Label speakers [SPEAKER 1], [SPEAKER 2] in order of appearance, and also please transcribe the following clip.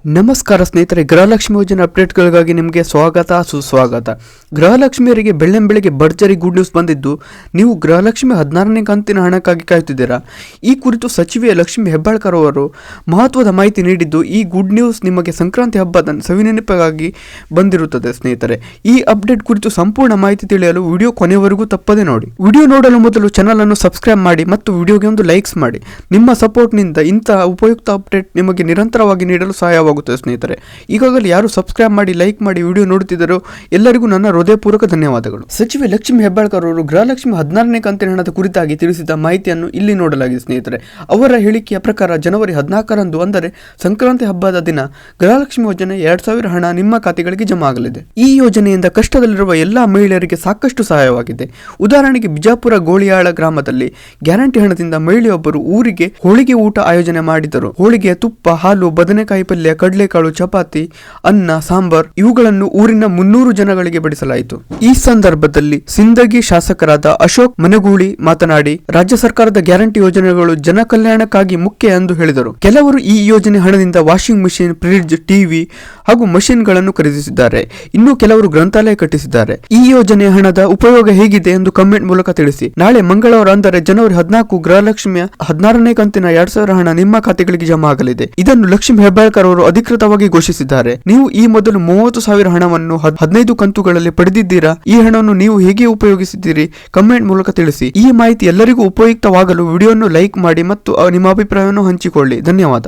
[SPEAKER 1] ನಮಸ್ಕಾರ ಸ್ನೇಹಿತರೆ, ಗೃಹಲಕ್ಷ್ಮಿ ಯೋಜನೆ ಅಪ್ಡೇಟ್ಗಳಿಗಾಗಿ ನಿಮಗೆ ಸ್ವಾಗತ ಸುಸ್ವಾಗತ. ಗೃಹಲಕ್ಷ್ಮಿಯರಿಗೆ ಬೆಳ್ಳಂಬೆಳಗ್ಗೆ ಭರ್ಜರಿ ಗುಡ್ ನ್ಯೂಸ್ ಬಂದಿದ್ದು, ನೀವು ಗೃಹಲಕ್ಷ್ಮಿ 16ನೇ ಕಂತಿನ ಹಣಕ್ಕಾಗಿ ಕಾಯುತ್ತಿದ್ದೀರಾ. ಈ ಕುರಿತು ಸಚಿವೆ ಲಕ್ಷ್ಮಿ ಹೆಬ್ಬಾಳ್ಕರ್ ಅವರು ಮಹತ್ವದ ಮಾಹಿತಿ ನೀಡಿದ್ದು, ಈ ಗುಡ್ ನ್ಯೂಸ್ ನಿಮಗೆ ಸಂಕ್ರಾಂತಿ ಹಬ್ಬದ ಸವಿನೆನಪಿಗಾಗಿ ಬಂದಿರುತ್ತದೆ. ಸ್ನೇಹಿತರೆ, ಈ ಅಪ್ಡೇಟ್ ಕುರಿತು ಸಂಪೂರ್ಣ ಮಾಹಿತಿ ತಿಳಿಯಲು ವಿಡಿಯೋ ಕೊನೆವರೆಗೂ ತಪ್ಪದೆ ನೋಡಿ. ವಿಡಿಯೋ ನೋಡಲು ಮೊದಲು ಚಾನಲ್ ಅನ್ನು ಸಬ್ಸ್ಕ್ರೈಬ್ ಮಾಡಿ ಮತ್ತು ವಿಡಿಯೋಗೆ ಒಂದು ಲೈಕ್ಸ್ ಮಾಡಿ. ನಿಮ್ಮ ಸಪೋರ್ಟ್ನಿಂದ ಇಂತಹ ಉಪಯುಕ್ತ ಅಪ್ಡೇಟ್ ನಿಮಗೆ ನಿರಂತರವಾಗಿ ನೀಡಲು ಸಹಾಯವಾಗುತ್ತದೆ. ಸ್ನೇಹಿತರೆ, ಈಗಾಗಲೇ ಯಾರು ಸಬ್ಸ್ಕ್ರೈಬ್ ಮಾಡಿ ಲೈಕ್ ಮಾಡಿ ವಿಡಿಯೋ ನೋಡುತ್ತಿದ್ದರೋ ಎಲ್ಲರಿಗೂ ನನ್ನ ಹೃದಯಪೂರ್ವಕ ಧನ್ಯವಾದಗಳು. ಸಚಿವೆ ಲಕ್ಷ್ಮಿ ಹೆಬ್ಬಾಳ್ಕರ್ ಅವರು ಗೃಹಲಕ್ಷ್ಮಿ 16ನೇ ಕಂತಿನ ಹಣದ ಕುರಿತಾಗಿ ತಿಳಿಸಿದ ಮಾಹಿತಿಯನ್ನು ಇಲ್ಲಿ ನೋಡಲಾಗಿದೆ. ಸ್ನೇಹಿತರೆ, ಅವರ ಹೇಳಿಕೆಯ ಪ್ರಕಾರ ಜನವರಿ 14ರಂದು ಅಂದರೆ ಸಂಕ್ರಾಂತಿ ಹಬ್ಬದ ದಿನ ಗೃಹಲಕ್ಷ್ಮಿ ಯೋಜನೆ 2000 ಹಣ ನಿಮ್ಮ ಖಾತೆಗಳಿಗೆ ಜಮಾ ಆಗಲಿದೆ. ಈ ಯೋಜನೆಯಿಂದ ಕಷ್ಟದಲ್ಲಿರುವ ಎಲ್ಲಾ ಮಹಿಳೆಯರಿಗೆ ಸಾಕಷ್ಟು ಸಹಾಯವಾಗಿದೆ. ಉದಾಹರಣೆಗೆ ಬಿಜಾಪುರ ಗೋಳಿಯಾಳ ಗ್ರಾಮದಲ್ಲಿ ಗ್ಯಾರಂಟಿ ಹಣದಿಂದ ಮಹಿಳೆಯೊಬ್ಬರು ಊರಿಗೆ ಹೋಳಿಗೆ ಊಟ ಆಯೋಜನೆ ಮಾಡಿದರು. ಹೋಳಿಗೆ, ತುಪ್ಪ, ಹಾಲು, ಬದನೆಕಾಯಿ ಪಲ್ಯ, ಕಡಲೆಕಾಳು, ಚಪಾತಿ, ಅನ್ನ, ಸಾಂಬಾರ್ ಇವುಗಳನ್ನು ಊರಿನ 300 ಜನಗಳಿಗೆ ಬಡಿಸಲಾಯಿತು. ಈ ಸಂದರ್ಭದಲ್ಲಿ ಸಿಂದಗಿ ಶಾಸಕರಾದ ಅಶೋಕ್ ಮನಗೂಳಿ ಮಾತನಾಡಿ, ರಾಜ್ಯ ಸರ್ಕಾರದ ಗ್ಯಾರಂಟಿ ಯೋಜನೆಗಳು ಜನ ಕಲ್ಯಾಣಕ್ಕಾಗಿ ಮುಖ್ಯ ಎಂದು ಹೇಳಿದರು. ಕೆಲವರು ಈ ಯೋಜನೆ ಹಣದಿಂದ ವಾಷಿಂಗ್ ಮಿಷಿನ್, ಫ್ರಿಡ್ಜ್, ಟಿವಿ ಹಾಗೂ ಮಷಿನ್ ಗಳನ್ನು ಖರೀದಿಸಿದ್ದಾರೆ. ಇನ್ನು ಕೆಲವರು ಗ್ರಂಥಾಲಯ ಕಟ್ಟಿಸಿದ್ದಾರೆ. ಈ ಯೋಜನೆ ಹಣದ ಉಪಯೋಗ ಹೇಗಿದೆ ಎಂದು ಕಮೆಂಟ್ ಮೂಲಕ ತಿಳಿಸಿ. ನಾಳೆ ಮಂಗಳವಾರ ಅಂದರೆ ಜನವರಿ 14 ಗೃಹಲಕ್ಷ್ಮಿಯ 16ನೇ ಕಂತಿನ 2000 ಹಣ ನಿಮ್ಮ ಖಾತೆಗಳಿಗೆ ಜಮಾ ಆಗಲಿದೆ. ಇದನ್ನು ಲಕ್ಷ್ಮಿ ಹೆಬ್ಬಾಳ್ಕರ್ ಅವರು ಅಧಿಕೃತವಾಗಿ ಘೋಷಿಸಿದ್ದಾರೆ. ನೀವು ಈ ಮೊದಲು 30,000 ಹಣವನ್ನು 15 ಕಂತುಗಳಲ್ಲಿ ಪಡೆದಿದ್ದೀರಾ? ಈ ಹಣವನ್ನು ನೀವು ಹೇಗೆ ಉಪಯೋಗಿಸಿದ್ದೀರಿ? ಕಮೆಂಟ್ ಮೂಲಕ ತಿಳಿಸಿ. ಈ ಮಾಹಿತಿ ಎಲ್ಲರಿಗೂ ಉಪಯುಕ್ತವಾಗಲು ವಿಡಿಯೋವನ್ನು ಲೈಕ್ ಮಾಡಿ ಮತ್ತು ನಿಮ್ಮ ಅಭಿಪ್ರಾಯವನ್ನು ಹಂಚಿಕೊಳ್ಳಿ. ಧನ್ಯವಾದ.